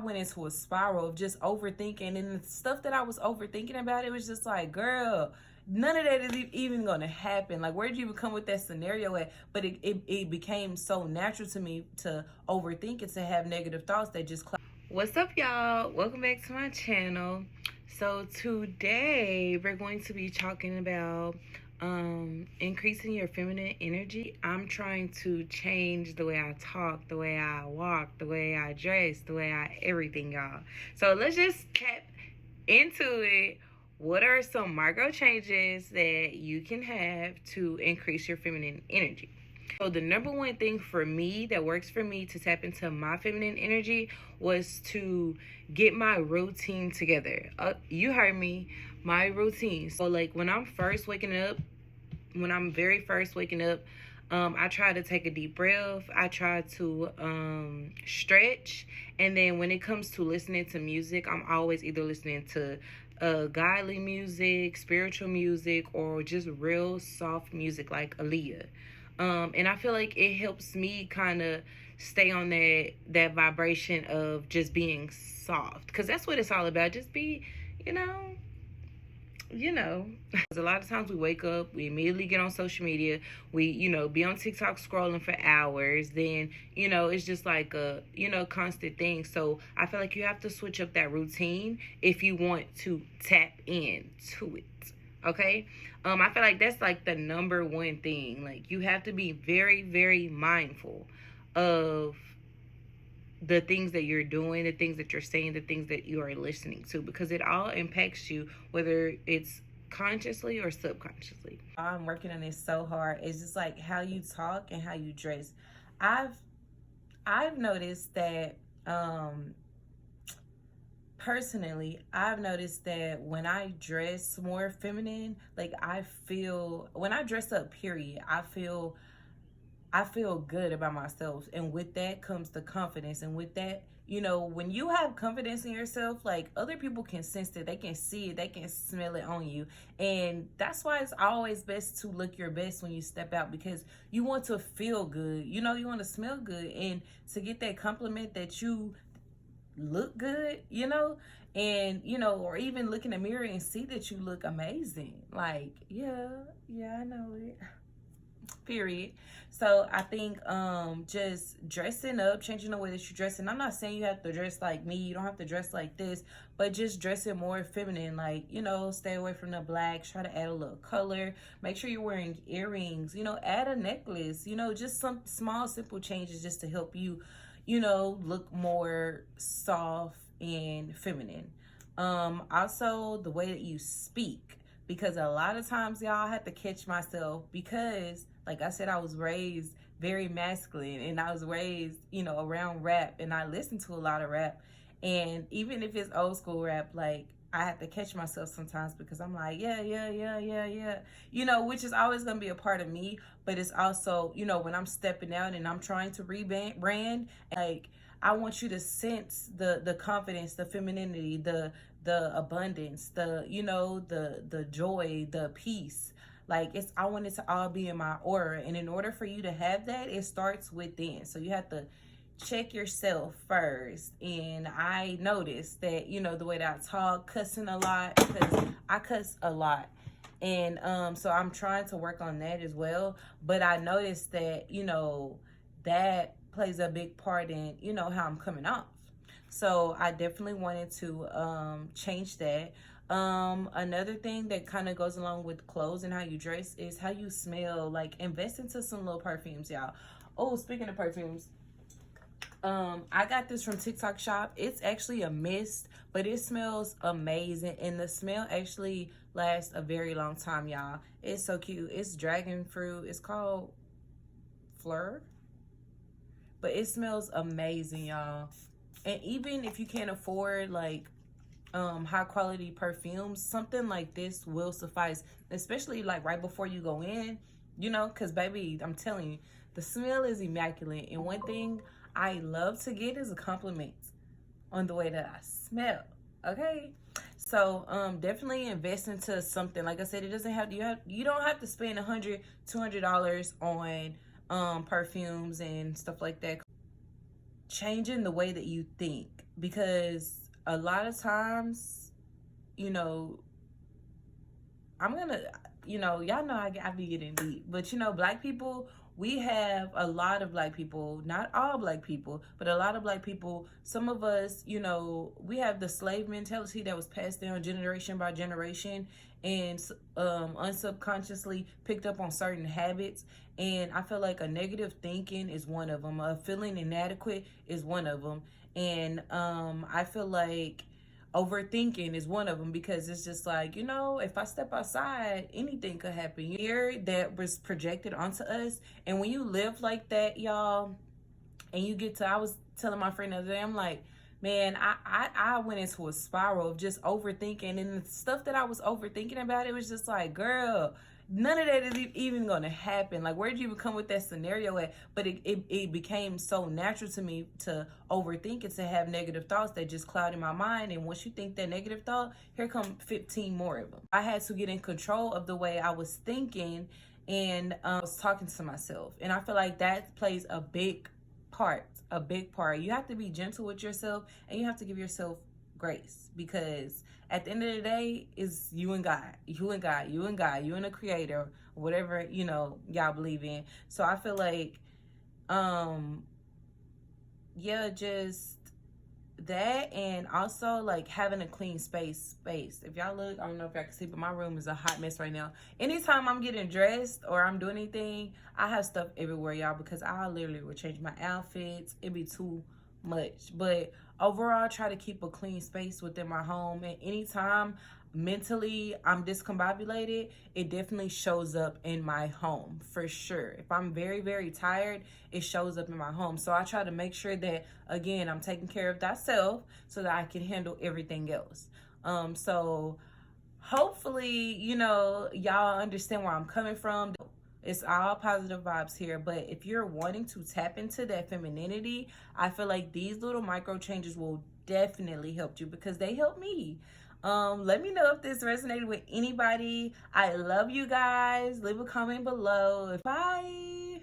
went into a spiral of just overthinking, and the stuff that I was overthinking about, it was just like, girl, none of that is even gonna happen. Like, where did you even come with that scenario at? But it became so natural to me to overthink and to have negative thoughts that just What's up, y'all? Welcome back to my channel. So today we're going to be talking about increasing your feminine energy. I'm trying to change the way I talk, the way I walk, the way I dress, the way I everything, y'all. So let's just tap into it. What are some micro changes that you can have to increase your feminine energy? So the number one thing for me that works for me to tap into my feminine energy was to get my routine together. You heard me, my routine. So like when I'm first waking up, when I'm very first waking up, I try to take a deep breath. I try to stretch. And then when it comes to listening to music, I'm always either listening to godly music, spiritual music, or just real soft music like Aaliyah. And I feel like it helps me kind of stay on that vibration of just being soft, because that's what it's all about. Just be, you know. Because a lot of times we wake up, we immediately get on social media, we, be on TikTok scrolling for hours. Then, it's just like a, constant thing. So I feel like you have to switch up that routine if you want to tap into it. Okay. I feel like that's like the number one thing. Like, you have to be very, very mindful of the things that you're doing, the things that you're saying, the things that you are listening to, because it all impacts you, whether it's consciously or subconsciously. I'm working on this so hard. It's just like how you talk and how you dress. I've noticed that personally, I've noticed that when I dress more feminine, like when I dress up, period, I feel good about myself. And with that comes the confidence. And with that, when you have confidence in yourself, like, other people can sense it, they can see it, they can smell it on you. And that's why it's always best to look your best when you step out, because you want to feel good, you want to smell good, and to get that compliment that you look good, and or even look in the mirror and see that you look amazing. Like, yeah, I know it. Period. So I think just dressing up, changing the way that you dress. And I'm not saying you have to dress like me, you don't have to dress like this, but just dressing more feminine. Like, stay away from the black, try to add a little color, make sure you're wearing earrings, add a necklace, just some small simple changes just to help you look more soft and feminine. Also, the way that you speak, because a lot of times, y'all, I have to catch myself, because like I said, I was raised very masculine, and I was raised, around rap, and I listen to a lot of rap. And even if it's old school rap, like, I have to catch myself sometimes, because I'm like, yeah, which is always going to be a part of me. But it's also, when I'm stepping out and I'm trying to rebrand, like, I want you to sense the confidence, the femininity, the abundance, the joy, the peace. Like, I want it to all be in my aura. And in order for you to have that, it starts within. So you have to check yourself first. And I noticed that, the way that I talk, cussing a lot, because I cuss a lot. And so I'm trying to work on that as well. But I noticed that, that plays a big part in, how I'm coming off. So I definitely wanted to change that. Another thing that kind of goes along with clothes and how you dress is how you smell. Like, invest into some little perfumes, y'all. Oh, speaking of perfumes, I got this from TikTok Shop. It's actually a mist, but it smells amazing, and the smell actually lasts a very long time, y'all. It's so cute. It's dragon fruit. It's called Fleur, but it smells amazing, y'all. And even if you can't afford like high quality perfumes, something like this will suffice, especially like right before you go in, because baby, I'm telling you, the smell is immaculate. And one thing I love to get is a compliment on the way that I smell. Okay, so definitely invest into something. Like I said, it doesn't have you don't have to spend $100-$200 on perfumes and stuff like that. Changing the way that you think because a lot of times, you know, I'm gonna, y'all know I be getting deep, but Black people, we have a lot of Black people, not all Black people, but a lot of Black people. Some of us, we have the slave mentality that was passed down generation by generation, and unsubconsciously picked up on certain habits. And I feel like a negative thinking is one of them. A feeling inadequate is one of them. And I feel like overthinking is one of them, because it's just like, if I step outside, anything could happen. Here that was projected onto us. And when you live like that, y'all, and you get to, I was telling my friend the other day, I'm like, man, I went into a spiral of just overthinking, and the stuff that I was overthinking about, it was just like, girl, none of that is even gonna happen. Like, where did you even come with that scenario at? But it became so natural to me to overthink and to have negative thoughts that just clouded my mind. And once you think that negative thought, here come 15 more of them. I had to get in control of the way I was thinking, and I was talking to myself. And I feel like that plays a big part. You have to be gentle with yourself, and you have to give yourself grace, because at the end of the day, it's you and God, you and the creator, whatever, y'all believe in. So I feel like, yeah, just that. And also like having a clean space. If y'all look, I don't know if y'all can see, but my room is a hot mess right now. Anytime I'm getting dressed or I'm doing anything, I have stuff everywhere, y'all, because I literally will change my outfits. It'd be too much. But overall, I try to keep a clean space within my home. And anytime mentally I'm discombobulated, it definitely shows up in my home for sure. If I'm very, very tired, it shows up in my home. So I try to make sure that, again, I'm taking care of thyself so that I can handle everything else. So hopefully, y'all understand where I'm coming from. It's all positive vibes here. But if you're wanting to tap into that femininity, I feel like these little micro changes will definitely help you, because they help me. Let me know if this resonated with anybody. I love you guys. Leave a comment below. Bye.